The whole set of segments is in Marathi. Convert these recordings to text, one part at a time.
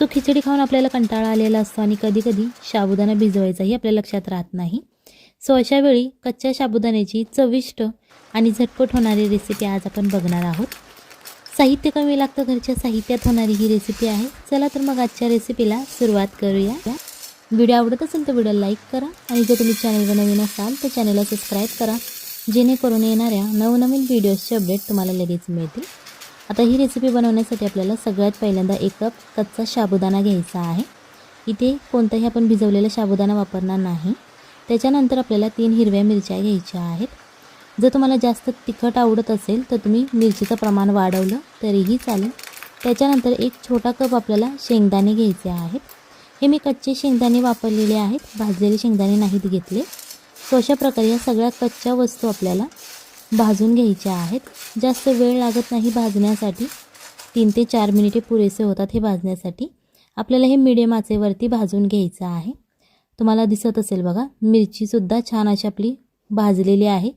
सो खिचडी खाऊन आपल्याला कंटाळा आलेला असतो आणि कधी-कधी साबुदाणा भिजवायचाही आपल्या लक्षात राहत नाही। सो अशा वेळी कच्च्या साबुदाण्याची चविष्ट आणि झटपट होणारी रेसिपी आज आपण बघणार आहोत। साहित्य कमी लागतं, घरच्या साहित्यात होणारी ही रेसिपी आहे। चला तर मग आजच्या रेसिपीला सुरुवात करूया। व्हिडिओ आवडत असेल तर व्हिडिओला लाईक करा आणि जर तुम्ही चॅनलवर नवीन असाल तर चॅनलला सबस्क्राइब करा, जेणेकरून येणाऱ्या नवनवीन व्हिडिओजचे अपडेट तुम्हाला लगेच मिळतील। आता ही रेसिपी बनवण्यासाठी आपल्याला सगळ्यात पहिल्यांदा 1 कप कच्चा साबुदाणा घ्यायचा आहे। इथे कोणताही आपण भिजवलेला साबुदाणा वापरणार नाही। त्याच्यानंतर आपल्याला 3 हिरव्या मिरच्या घ्यायच्या आहेत। जर तुम्हाला जास्त तिखट आवडत असेल तर तुम्ही मिरचीचं प्रमाण वाढवलं तरीही चालेल। त्याच्यानंतर 1 छोटा कप आपल्याला शेंगदाणे घ्यायचे आहेत। हे मी कच्चे शेंगदाणे वापरलेले आहेत, भाजलेले शेंगदाणे नाहीत घेतले। सो अशा प्रकारे या सगळ्या कच्च्या वस्तू आपल्याला भाजून घ्यायच्या आहेत। जास्त वेळ लागत नाही भाजण्यासाठी, 3 ते 4 मिनिटे पुरेसे होतात हे भाजण्यासाठी। आपल्याला हे मीडियम आचेवरती भाजून घ्यायचं आहे। तुम्हाला दिसत असेल बघा, मिरचीसुद्धा छान अशी आपली भाजलेली आहे।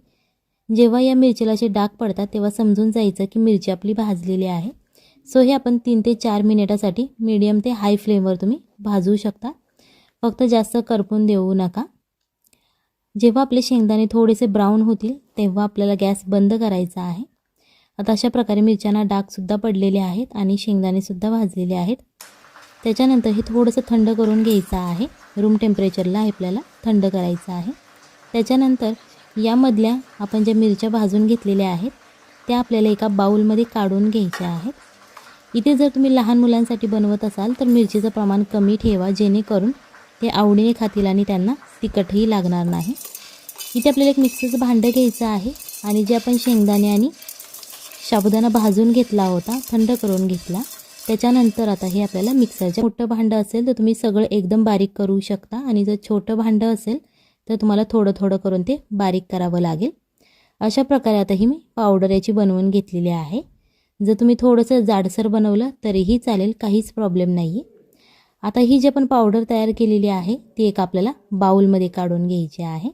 जेव्हा या मिरचीला असे डाग पडतात तेव्हा समजून जायचं की मिरची आपली भाजलेली आहे। सो हे आपण 3 ते 4 मिनिटासाठी मीडियम ते हाय फ्लेमवर तुम्ही भाजू शकता, फक्त जास्त करपून देऊ नका। जेव्हा आपले शेंगदाणे थोडेसे ब्राऊन होतील तेव्हा आपल्याला गॅस बंद करायचा आहे। आता अशा प्रकारे मिरच्यांना डागसुद्धा पडलेले आहेत आणि शेंगदाणेसुद्धा भाजलेले आहेत। त्याच्यानंतर हे थोडंसं थंड करून घ्यायचं आहे। रूम टेम्परेचरला आपल्याला थंड करायचं आहे। त्याच्यानंतर यामधल्या आपण ज्या मिरच्या भाजून घेतलेल्या आहेत त्या आपल्याला एका बाउलमध्ये काढून घ्यायच्या आहेत। इथे जर तुम्ही लहान मुलांसाठी बनवत असाल तर मिरचीचं प्रमाण कमी ठेवा, जेणेकरून ते आवडीने खातील आणि त्यांना तिखटही लागणार नाही। इथे आपल्याला एक मिक्सरचं भांडं घ्यायचं आहे आणि जे आपण शेंगदाणे आणि साबुदाणा भाजून घेतला होता, थंड करून घेतला। त्याच्यानंतर आता हे आपल्याला मिक्सरचं मोठं भांडं असेल तर तुम्ही सगळं एकदम बारीक करू शकता आणि जर छोटं भांडं असेल तर तुम्हाला थोडं थोडं करून ते बारीक करावं लागेल। अशा प्रकारे आता ही मी पावडर याची बनवून घेतलेली आहे। जर तुम्ही थोडंसं जाडसर बनवलं तरीही चालेल, काहीच प्रॉब्लेम नाही आहे। आता ही जी आपण पावडर तयार केलेली आहे ती एक आपल्याला बाउलमध्ये काढून घ्यायची आहे।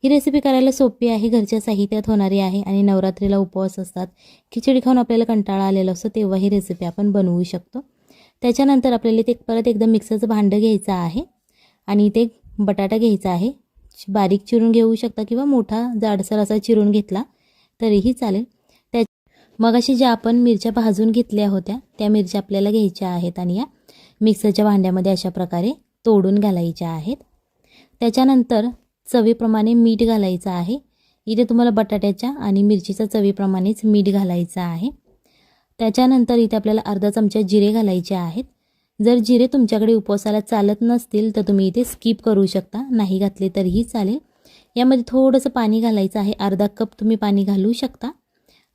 ही रेसिपी करायला सोपी आहे, घरच्या साहित्यात होणारी आहे आणि नवरात्रीला उपवास असतात, खिचडी खाऊन आपल्याला कंटाळा आलेला असतो तेव्हा ही रेसिपी आपण बनवू शकतो। त्याच्यानंतर आपल्याला ते परत एकदम मिक्सरचं भांडं घ्यायचं आहे आणि इथे बटाटा घ्यायचा आहे। बारीक चिरून घेऊ शकता किंवा मोठा जाडसर असा चिरून घेतला तरीही चालेल। मग अशी ज्या आपण मिरच्या भाजून घेतल्या होत्या त्या मिरच्या आपल्याला घ्यायच्या आहेत आणि या मिक्सरच्या भांड्यामध्ये अशा प्रकारे तोडून घालायच्या आहेत। त्याच्यानंतर चवीप्रमाणे मीठ घालायचं आहे। इथे तुम्हाला बटाट्याच्या आणि मिरचीच्या चवीप्रमाणेच मीठ घालायचं आहे। त्याच्यानंतर इथे आपल्याला अर्धा चमचा जिरे घालायचे आहेत। जर जिरे तुमच्याकडे उपवासाला चालत नसतील तर तुम्ही इथे स्किप करू शकता, नाही घातले तरीही चालेल। यामध्ये थोडंसं पाणी घालायचं आहे, अर्धा कप तुम्ही पाणी घालू शकता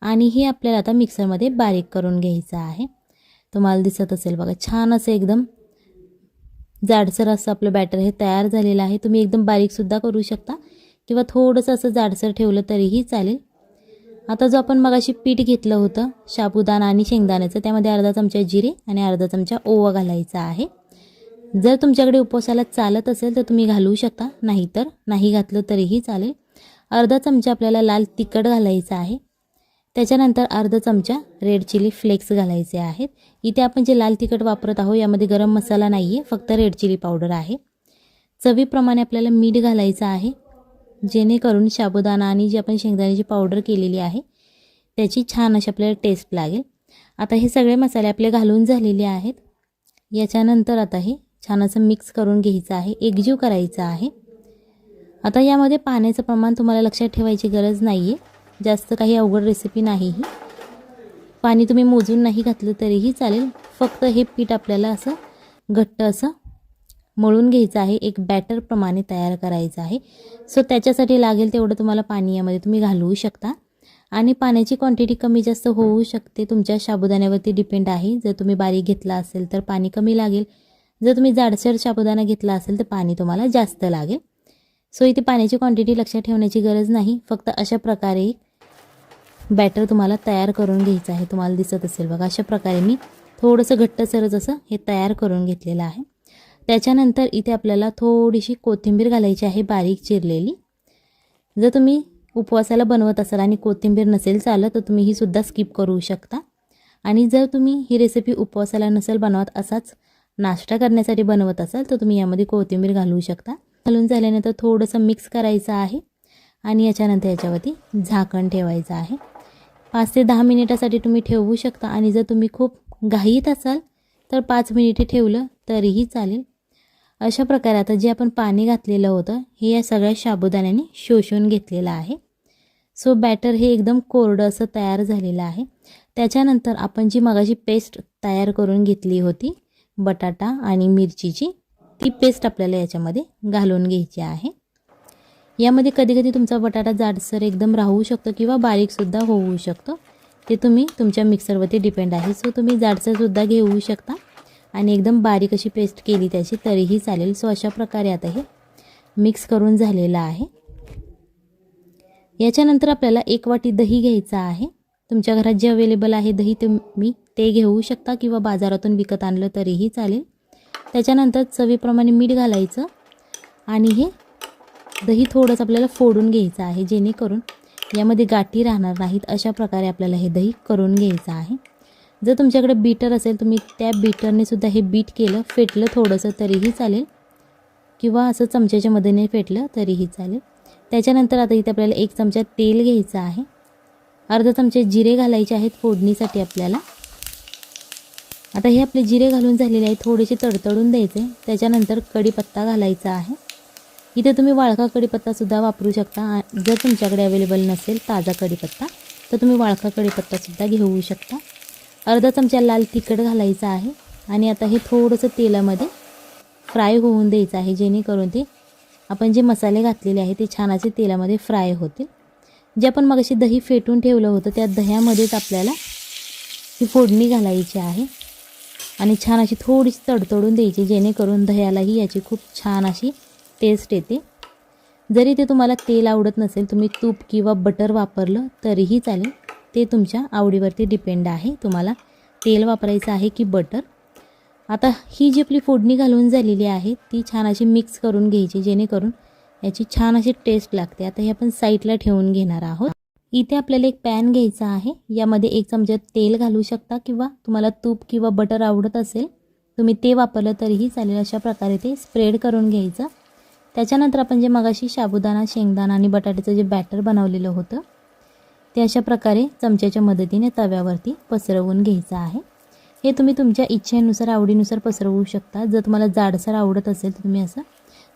आणि हे आपल्याला आता मिक्सरमध्ये बारीक करून घ्यायचं आहे। तुम्हाला दिसत असेल बघा, छान असं एकदम जाडसर असं आपलं बॅटर हे तयार झालेलं आहे। तुम्ही एकदम बारीकसुद्धा करू शकता किंवा थोडंसं असं जाडसर ठेवलं तरीही चालेल। आता जो आपण मगाशी पीठ घेतलं होतं साबुदाणा आणि शेंगदाण्याचं, त्यामध्ये अर्धा चमचा जिरे आणि अर्धा चमचा ओवा घालायचा आहे। जर तुमच्याकडे उपवासाला चालत असेल तर तुम्ही घालू शकता, नाहीतर नाही घातलं तरीही चालेल। अर्धा चमचा आपल्याला लाल तिखट घालायचं आहे। त्याच्यानंतर अर्धा चमचा रेड चिली फ्लेक्स घालायचे आहेत। इथे आपण जे लाल तिखट वापरत आहोत यामध्ये गरम मसाला नाही आहे, फक्त रेड चिली पावडर आहे। चवीप्रमाणे आपल्याला मीठ घालायचं आहे, जेणेकरून साबुदाणा आणि जी आपण शेंगदाण्याची पावडर केलेली आहे त्याची छान अशी आपल्याला टेस्ट लागेल। आता हे सगळे मसाले आपले घालून झालेले आहेत। याच्यानंतर आता हे छान असं मिक्स करून घ्यायचं आहे, एकजीव करायचं आहे। आता यामध्ये पाण्याचं प्रमाण तुम्हाला लक्षात ठेवायची गरज नाही आहे, जास्त काही अवघड रेसिपी नाही ही। पाणी तुम्ही मोजून नाही घातलं तरीही चालेल, फक्त हे पीठ आपल्याला असं घट्ट असं मळून घ्यायचं आहे, एक बॅटर प्रमाणे तयार करायचं आहे। सो त्याच्यासाठी लागेल तेवढं तुम्हाला पाणी यामध्ये तुम्ही घालवू शकता आणि पाण्याची क्वांटिटी कमी जास्त होऊ शकते, तुमच्या साबुदाण्यावरती डिपेंड आहे। जर तुम्ही बारीक घेतला असेल तर पाणी कमी लागेल, जर तुम्ही जाडसर साबुदाणा घेतला असेल तर पाणी तुम्हाला जास्त लागेल। सो इथे पाण्याची क्वांटिटी लक्षात ठेवण्याची गरज नाही, फक्त अशा प्रकारे बॅटर तुम्हाला तयार करून घ्यायचं आहे। तुम्हाला दिसत असेल बघा, अशा प्रकारे मी थोडंसं घट्टसरच असं हे तयार करून घेतलेलं आहे। त्याच्यानंतर इथे आपल्याला थोडीशी कोथिंबीर घालायची आहे, बारीक चिरलेली। जर तुम्ही उपवासाला बनवत असाल आणि कोथिंबीर नसेल चालत तर तुम्ही ही सुद्धा स्किप करू शकता। आणि जर तुम्ही ही रेसिपी उपवासाला नसेल बनवत, असाच नाश्ता करण्यासाठी बनवत असाल, तर तुम्ही यामध्ये कोथिंबीर घालू शकता. घालून झाल्यानंतर थोडंसं मिक्स करायचं आहे आणि याच्यानंतर याच्यावरती झाकण ठेवायचं आहे. 5 ते 10 मिनिटासाठी तुम्ही ठेवू शकता आणि जर तुम्ही खूप घाईत असाल तर 5 मिनिटे ठेवलं तरीही चालेल. अशा प्रकारे आता जे आपण पाणी घातलेलं होतं हे या सगळ्या साबुदाण्याने शोषून घेतलेलं आहे. सो बॅटर हे एकदम कोरडं असं तयार झालेलं आहे. त्याच्यानंतर आपण जी मगाशी पेस्ट तयार करून घेतली होती बटाटा आणि मिरचीची, ती पेस्ट आपल्याला याच्यामध्ये घालून घ्यायची आहे. यामध्ये कधी तुमचा बटाटा जाडसर एकदम राहू शकतो किंवा बारीकसुद्धा होऊ शकतो. ते तुम्ही तुमच्या मिक्सरवरती डिपेंड आहे. सो तुम्ही जाडसरसुद्धा घेऊ शकता आणि एकदम बारीक अशी पेस्ट केली त्याची तरीही चालेल. सो अशा प्रकारे आता हे मिक्स करून झालेलं आहे. याच्यानंतर आपल्याला 1 वाटी दही घ्यायचं आहे. तुमच्या घरात जे अवेलेबल आहे दही तुम्ही ते घेऊ शकता किंवा बाजारातून विकत आणलं तरीही चालेल. त्याच्यानंतर चवीप्रमाणे मीठ घालायचं आणि हे दही थोडंसं आपल्याला फोडून घ्यायचं आहे, जेणेकरून यामध्ये गाठी राहणार नाहीत. अशा प्रकारे आपल्याला हे दही करून घ्यायचं आहे. जर तुमच्याकडे बीटर असेल तुम्ही त्या बीटरने सुद्धा हे बीट केलं, फेटलं थोडंसं तरीही चालेल किंवा असं चमच्याच्या मदतीने फेटलं तरीही चालेल. त्याच्यानंतर आता इथे आपल्याला 1 चमचा तेल घ्यायचं आहे. अर्धा चमचे जिरे घालायचे आहेत फोडणीसाठी आपल्याला. आता हे आपले जिरे घालून झालेले आहे, थोडेसे तडतडून द्यायचे. त्याच्यानंतर कढीपत्ता घालायचा आहे. इथे तुम्ही वाळका कढीपत्तासुद्धा वापरू शकता. जर तुमच्याकडे अवेलेबल नसेल ताजा कढीपत्ता तर तुम्ही वाळका कढीपत्तासुद्धा घेऊ शकता. अर्धा चमचा लाल तिखट घालायचं आहे आणि आता हे थोडंसं तेलामध्ये फ्राय होऊन द्यायचं आहे, जेणेकरून ते आपण जे मसाले घातलेले आहे ते छान असे तेलामध्ये फ्राय होतील. जे आपण मगाशी दही फेटून ठेवलं होतं त्या दह्यामध्येच आपल्याला ही फोडणी घालायची आहे आणि छान अशी थोडीशी तडतडून द्यायची, जेणेकरून दह्यालाही याची खूप छान अशी टेस्ट येते. जरी ते तुम्हाला तेल आवडत नसेल तुम्ही तूप किंवा बटर वापरलं तरीही चालेल. ते तुमच्या आवडीवरती डिपेंड आहे, तुम्हाला तेल वापरायचं आहे की बटर. आता ही जी आपली फोडणी घालून झालेली आहे ती छान अशी मिक्स करून घ्यायची, जेणेकरून याची छान अशी टेस्ट लागते. आता हे आपण साईडला ठेवून घेणार आहोत. इथे आपल्याला एक पॅन घ्यायचा आहे. यामध्ये 1 चमचा तेल घालू शकता किंवा तुम्हाला तूप किंवा बटर आवडत असेल तुम्ही ते वापरलं तरीही चालेल. अशा प्रकारे ते स्प्रेड करून घ्यायचं. त्याच्यानंतर आपण जे मगाशी साबुदाणा, शेंगदाणा आणि बटाट्याचं जे बॅटर बनवलेलं होतं ते अशा प्रकारे चमच्याच्या मदतीने तव्यावरती पसरवून घ्यायचं आहे. हे तुम्ही तुमच्या इच्छेनुसार आवडीनुसार पसरवू शकता. जर तुम्हाला जाडसर आवडत असेल तर तुम्ही असं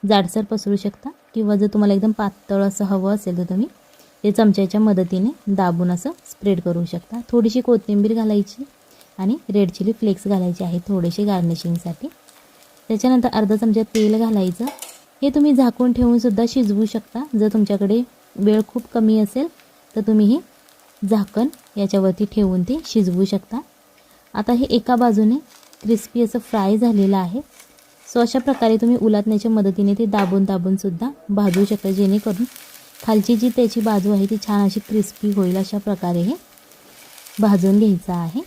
जाडसर पसरू शकता किंवा जर तुम्हाला एकदम पातळ असं हवं असेल तर तुम्ही ते चमच्याच्या मदतीने दाबून असं स्प्रेड करू शकता. थोडीशी कोथिंबीर घालायची आणि रेड चिली फ्लेक्स घालायचे आहे थोडेसे गार्निशिंगसाठी. त्याच्यानंतर अर्धा चमचा तेल घालायचं. हे तुम्ही झाकून ठेवून सुद्धा शिजवू शकता. जर तुमच्याकडे वेळ खूप कमी असेल तर तुम्ही हे झाकण याच्यावरती ठेवून ते शिजवू शकता. आता हे एका बाजूने क्रिस्पी असं फ्राय झालेलं आहे. सो अशा प्रकारे तुम्ही उलटण्याच्या मदतीने ते दाबून सुद्धा भाजू शकता, जेणेकरून खालची जी त्याची बाजू आहे ती छान अशी क्रिस्पी होईल. अशा प्रकारे हे भाजून घ्यायचं आहे.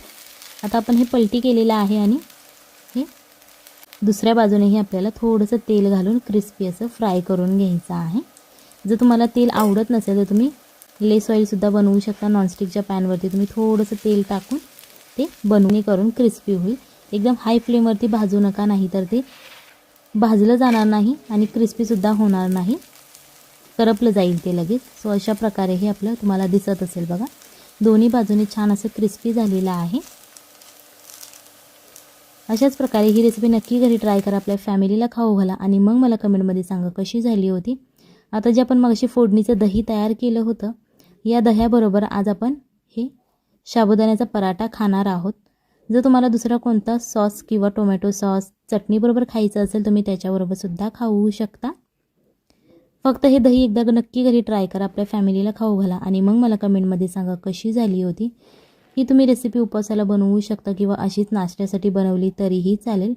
आता आपण हे पलटी केलेलं आहे आणि हे दुसऱ्या बाजूनेही आपल्याला थोडंसं तेल घालून क्रिस्पी असं फ्राय करून घ्यायचं आहे. जर तुम्हाला तेल आवडत नसेल तर तुम्ही लेस ऑइलसुद्धा बनवू शकता. नॉनस्टिकच्या पॅनवरती तुम्ही थोडंसं तेल टाकून ते बनवणी करून क्रिस्पी होईल. एकदम हाय फ्लेमवरती भाजू नका, नाही तर ते भाजलं जाणार नाही आणि क्रिस्पीसुद्धा होणार नाही, करपलं जाईल ते लगेच. सो अशा प्रकारे हे आपलं तुम्हाला दिसत असेल बघा, दोन्ही बाजूने छान असं क्रिस्पी झालेलं आहे. अशाच प्रकारे ही रेसिपी नक्की घरी ट्राय करा, आपल्या फॅमिलीला खाऊ घाला आणि मग मला कमेंटमध्ये सांगा कशी झाली होती. आता जे आपण मगाशी फोडणीचं दही तयार केलं होतं या दह्याबरोबर आज आपण हे साबुदाण्याचा पराठा खाणार आहोत. जर तुम्हाला दुसरा कोणता सॉस किंवा टोमॅटो सॉस चटणीबरोबर खायचं असेल तुम्ही त्याच्याबरोबरसुद्धा खाऊ शकता. फक्त हे दही एकदा नक्की घरी ट्राय करा, आपल्या फॅमिलीला खाऊ घाला आणि मग मला कमेंटमध्ये सांगा कशी झाली होती. ही तुम्ही रेसिपी उपवासाला बनवू शकता किंवा अशीच नाश्त्यासाठी बनवली तरीही चालेल.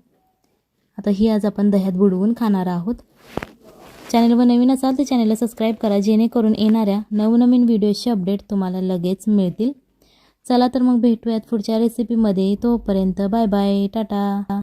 आता ही आज आपण दह्यात बुडवून खाणार आहोत. चॅनलवर नवीन असाल तर चॅनलला सबस्क्राईब करा, जेणेकरून येणाऱ्या नवनवीन व्हिडिओचे अपडेट तुम्हाला लगेच मिळतील. चला तर मग भेटूयात पुढच्या रेसिपीमध्ये. तोपर्यंत बाय बाय, टाटा.